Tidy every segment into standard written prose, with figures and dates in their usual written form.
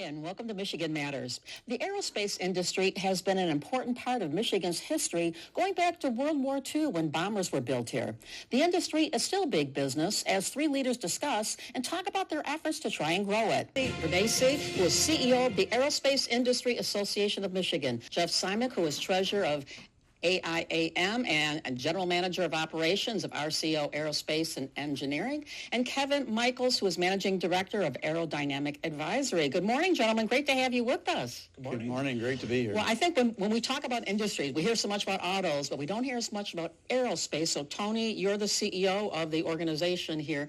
and welcome to Michigan Matters. The aerospace industry has been an important part of Michigan's history going back to World War II when bombers were built here. The industry is still big business as three leaders discuss and talk about their efforts to try and grow it. Tony Vernaci, who is CEO of the Aerospace Industry Association of Michigan. Jeff Simek, who is treasurer of AIAM and General Manager of Operations of RCO Aerospace and Engineering, and Kevin Michaels, who is Managing Director of Aerodynamic Advisory. Good morning, gentlemen. Great to have you with us. Good morning. Good morning. Great to be here. Well, I think when we talk about industries, we hear so much about autos, but we don't hear as much about aerospace. So, Tony, you're the CEO of the organization here.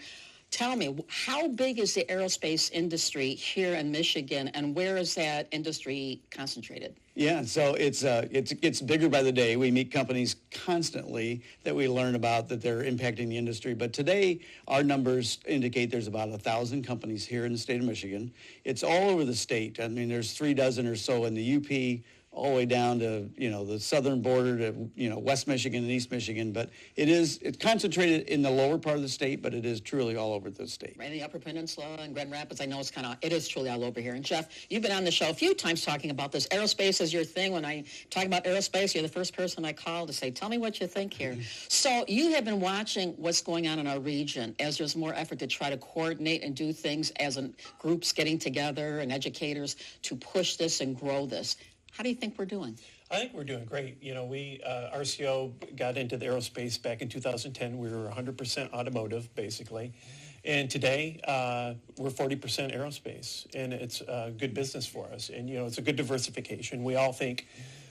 Tell me, how big is the aerospace industry here in Michigan, and where is that industry concentrated? Yeah, so it's bigger by the day. We meet companies constantly that we learn about that they're impacting the industry. But today, our numbers indicate there's about 1,000 companies here in the state of Michigan. It's all over the state. I mean, there's 3 dozen or so in the UP, all the way down to, the southern border to, West Michigan and East Michigan. But it's concentrated in the lower part of the state, but it is truly all over the state. Right in the Upper Peninsula and Grand Rapids, I know it is truly all over here. And Jeff, you've been on the show a few times talking about this. Aerospace is your thing. When I talk about aerospace, you're the first person I call to say, tell me what you think here. So you have been watching what's going on in our region as there's more effort to try to coordinate and do things as groups getting together and educators to push this and grow this. How do you think we're doing? I think we're doing great. We, RCO got into the aerospace back in 2010. We were 100% automotive, basically. And today, we're 40% aerospace. And it's a good business for us. And, it's a good diversification. We all think,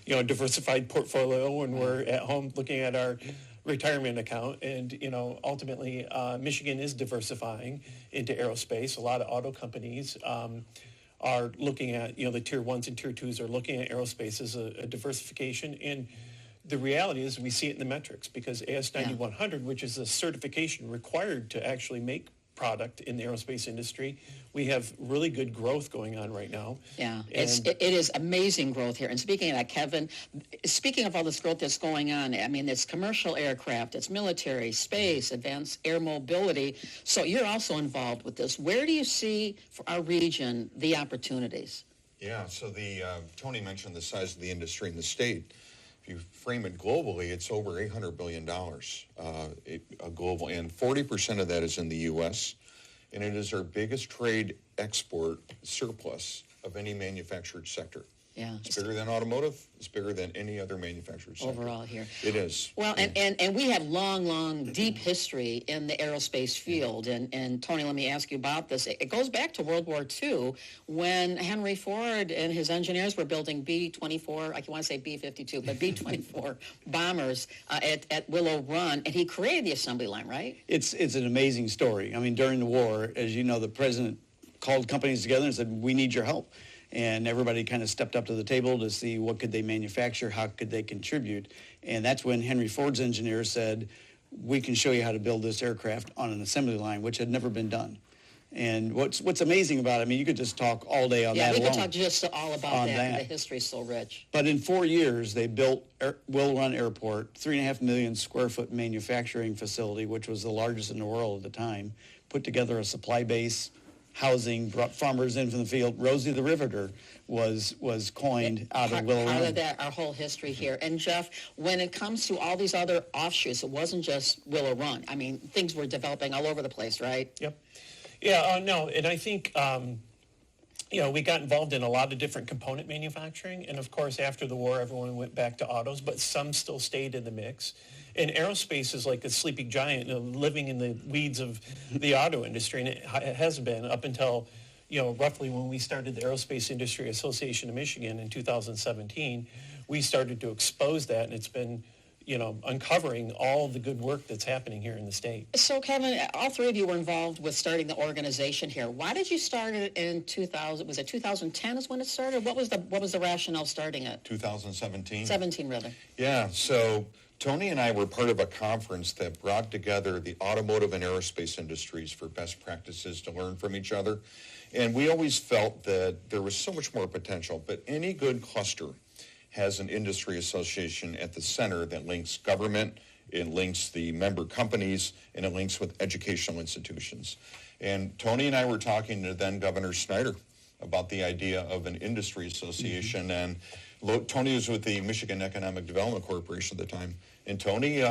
diversified portfolio when we're at home looking at our retirement account. And, ultimately, Michigan is diversifying into aerospace. A lot of auto companies are looking at, the tier 1s and tier 2s are looking at aerospace as a diversification. And the reality is we see it in the metrics because AS9100, which is a certification required to actually make product in the aerospace industry, we have really good growth going on right now. Yeah, it is amazing growth here. And speaking of that, Kevin, speaking of all this growth that's going on, I mean, it's commercial aircraft, it's military, space, advanced air mobility. So you're also involved with this. Where do you see for our region the opportunities? Yeah, so Tony mentioned the size of the industry in the state. If you frame it globally, it's over $800 billion global, and 40% of that is in the U.S., and it is our biggest trade export surplus of any manufactured sector. Yeah. It's bigger than automotive. It's bigger than any other manufactured sector. Overall here. It is. Well, and we have long, deep history in the aerospace field. And Tony, let me ask you about this. It goes back to World War II when Henry Ford and his engineers were building B-24, I want to say B-52, but B-24 bombers at Willow Run. And he created the assembly line, right? It's an amazing story. I mean, during the war, as you know, the president called companies together and said, we need your help. And everybody kind of stepped up to the table to see what could they manufacture, how could they contribute. And that's when Henry Ford's engineers said, we can show you how to build this aircraft on an assembly line, which had never been done. And what's amazing about it, I mean, you could just talk all day on that alone. Yeah, we could talk just all about that. The history's so rich. But in 4 years, they built Willow Run Airport, 3.5 million square foot manufacturing facility, which was the largest in the world at the time, put together a supply base, housing, brought farmers in from the field. Rosie the Riveter was coined out of Willow Run. Part of that, our whole history here. And Jeff, when it comes to all these other offshoots, it wasn't just Willow Run. I mean, things were developing all over the place, right? Yep. Yeah, no, and I think, we got involved in a lot of different component manufacturing. And, of course, after the war, everyone went back to autos, but some still stayed in the mix. And aerospace is like a sleeping giant, living in the weeds of the auto industry, and it has been up until, roughly when we started the Aerospace Industry Association of Michigan in 2017. We started to expose that, and it's been, uncovering all the good work that's happening here in the state. So, Kevin, all three of you were involved with starting the organization here. Why did you start it in 2000? Was it 2010 is when it started? What was the rationale starting it? 2017. 17, rather. Yeah, so Tony and I were part of a conference that brought together the automotive and aerospace industries for best practices to learn from each other. And we always felt that there was so much more potential, but any good cluster has an industry association at the center that links government, it links the member companies, and it links with educational institutions. And Tony and I were talking to then Governor Snyder about the idea of an industry association. And Tony was with the Michigan Economic Development Corporation at the time. And Tony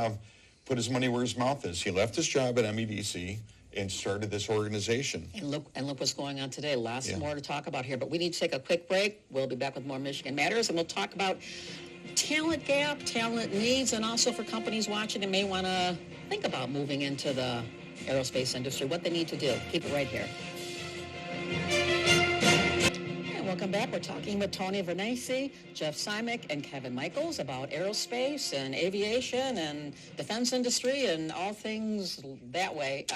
put his money where his mouth is. He left his job at MEDC and started this organization. And look what's going on today. Lots more to talk about here, but we need to take a quick break. We'll be back with more Michigan Matters, and we'll talk about talent gap, talent needs, and also for companies watching that may want to think about moving into the aerospace industry, what they need to do. Keep it right here. Welcome back. We're talking with Tony Vernaci, Jeff Simek, and Kevin Michaels about aerospace and aviation and defense industry and all things that way.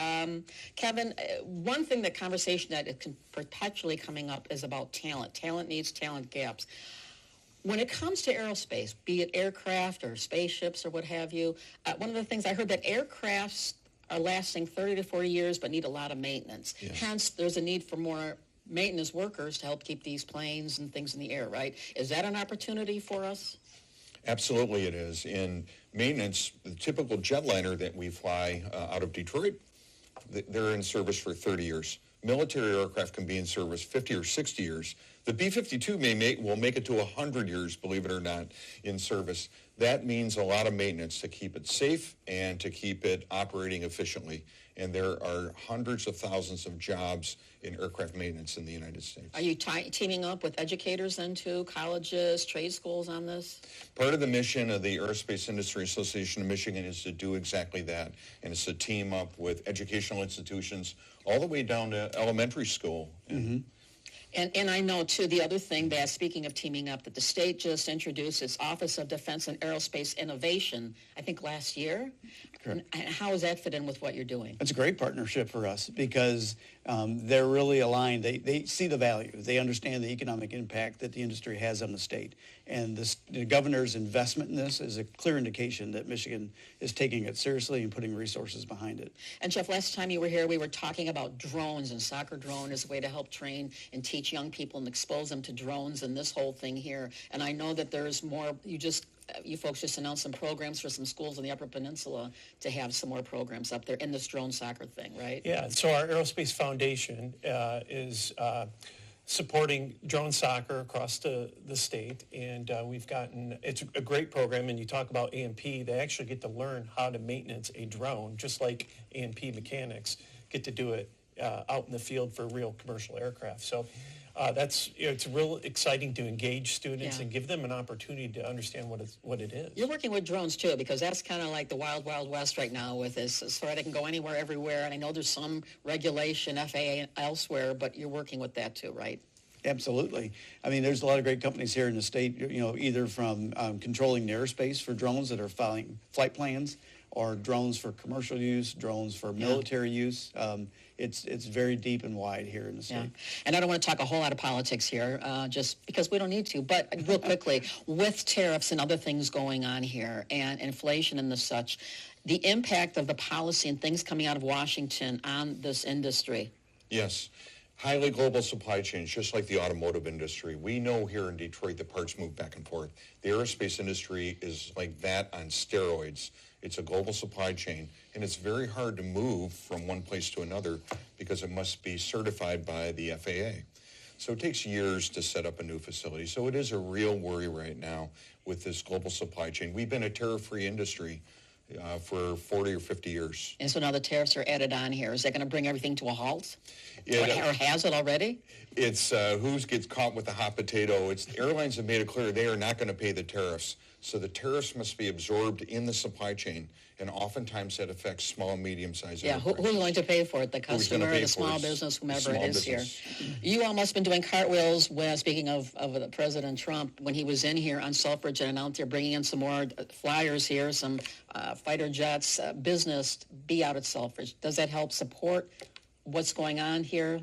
Kevin, one thing, the conversation that is perpetually coming up is about talent. Talent needs, talent gaps. When it comes to aerospace, be it aircraft or spaceships or what have you, one of the things I heard that aircrafts are lasting 30 to 40 years but need a lot of maintenance. Yes. Hence, there's a need for more maintenance workers to help keep these planes and things in the air, right? Is that an opportunity for us? Absolutely it is. In maintenance, the typical jetliner that we fly out of Detroit, they're in service for 30 years. Military aircraft can be in service 50 or 60 years. The B-52 will make it to 100 years, believe it or not, in service. That means a lot of maintenance to keep it safe and to keep it operating efficiently. And there are hundreds of thousands of jobs in aircraft maintenance in the United States. Are you teaming up with educators then too, colleges, trade schools on this? Part of the mission of the Aerospace Industry Association of Michigan is to do exactly that. And it's to team up with educational institutions all the way down to elementary school. And I know, too, the other thing that, speaking of teaming up, that the state just introduced its Office of Defense and Aerospace Innovation, I think last year. Correct. And how does that fit in with what you're doing? It's a great partnership for us because they're really aligned. They see the value. They understand the economic impact that the industry has on the state. And the governor's investment in this is a clear indication that Michigan is taking it seriously and putting resources behind it. And Jeff, last time you were here, we were talking about drones, and soccer drone is a way to help train and teach young people and expose them to drones and this whole thing here. And I know that there's more. You folks just announced some programs for some schools in the Upper Peninsula to have some more programs up there in this drone soccer thing, right? Yeah, so our Aerospace Foundation is supporting drone soccer across the state, and it's a great program. And you talk about A&P, they actually get to learn how to maintenance a drone, just like A&P mechanics get to do it out in the field for real commercial aircraft. So it's real exciting to engage students and give them an opportunity to understand what it is. You're working with drones too, because that's kind of like the wild, wild west right now with this. As far as they can go anywhere, everywhere. And I know there's some regulation, FAA elsewhere, but you're working with that too, right? Absolutely. I mean, there's a lot of great companies here in the state, either from controlling the airspace for drones that are filing flight plans, or drones for commercial use, drones for military use. It's very deep and wide here in the state. Yeah. And I don't want to talk a whole lot of politics here, just because we don't need to. But real quickly, with tariffs and other things going on here and inflation and the such, the impact of the policy and things coming out of Washington on this industry. Yes. Highly global supply chains, just like the automotive industry. We know here in Detroit the parts move back and forth. The aerospace industry is like that on steroids. It's a global supply chain, and it's very hard to move from one place to another because it must be certified by the FAA. So it takes years to set up a new facility. So it is a real worry right now with this global supply chain. We've been a tariff-free industry for 40 or 50 years. And so now the tariffs are added on here. Is that going to bring everything to a halt? Or has it already? It's who gets caught with the hot potato. The airlines have made it clear they are not going to pay the tariffs. So the tariffs must be absorbed in the supply chain, and oftentimes that affects small and medium-sized enterprises. Who's going to pay for it? The customer, the small business, whomever it is here. You all must have been doing cartwheels when, speaking of President Trump, when he was in here on Selfridge and out there bringing in some more flyers here, some fighter jets, business, be out at Selfridge. Does that help support what's going on here?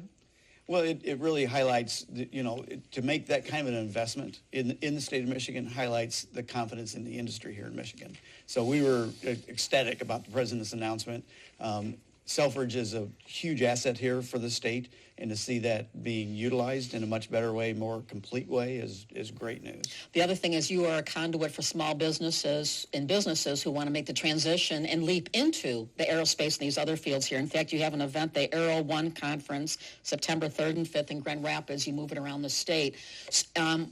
Well, it really highlights, to make that kind of an investment in the state of Michigan highlights the confidence in the industry here in Michigan. So we were ecstatic about the president's announcement. Selfridge is a huge asset here for the state. and to see that being utilized in a much better way, more complete way is great news. The other thing is you are a conduit for small businesses and businesses who want to make the transition and leap into the aerospace and these other fields here. In fact, you have an event, the Aero One Conference, September 3rd and 5th in Grand Rapids. You move it around the state.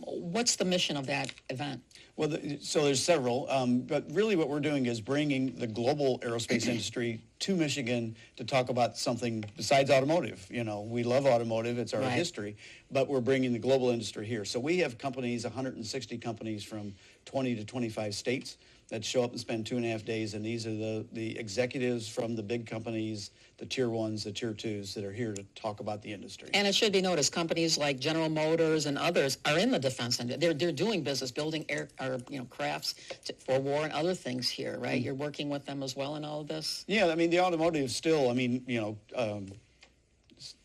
What's the mission of that event? Well, so there's several, but really what we're doing is bringing the global aerospace industry to Michigan to talk about something besides automotive. You know, we love automotive, it's our Right. history, but we're bringing the global industry here. So we have companies, 160 companies from 20 to 25 states that show up and spend 2.5 days, and these are the executives from the big companies, the tier ones, the tier twos that are here to talk about the industry. And it should be noticed, companies like General Motors and others are in the defense industry. They're doing business, building crafts for war and other things here, right? You're working with them as well in all of this? Yeah, I mean, the automotive still, I mean,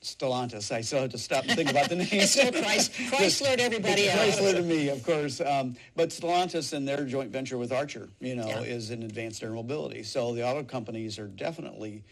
Stellantis. I still have to stop and think about the name. It's still Chrysler to everybody else. Chrysler to me, of course. But Stellantis and their joint venture with Archer, Yeah. is in advanced air mobility. So the auto companies are definitely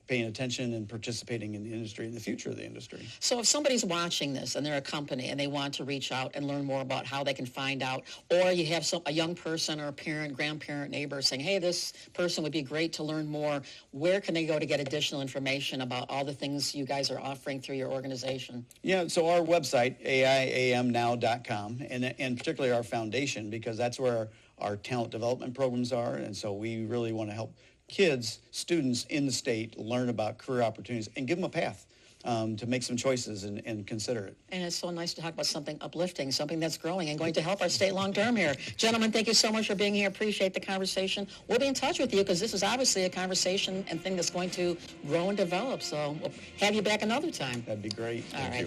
paying attention and participating in the industry and the future of the industry. So if somebody's watching this and they're a company and they want to reach out and learn more about how they can find out, or you have a young person or a parent, grandparent, neighbor saying, hey, this person would be great to learn more, where can they go to get additional information about all the things you guys are offering through your organization? Yeah, so our website, AIAMnow.com, and particularly our foundation, because that's where our talent development programs are, and so we really want to help kids, students in the state learn about career opportunities and give them a path to make some choices and consider it. And it's so nice to talk about something uplifting, something that's growing and going to help our state long term here. Gentlemen, thank you so much for being here. Appreciate the conversation. We'll be in touch with you because this is obviously a conversation and thing that's going to grow and develop. So we'll have you back another time. That'd be great. All right. Thanks.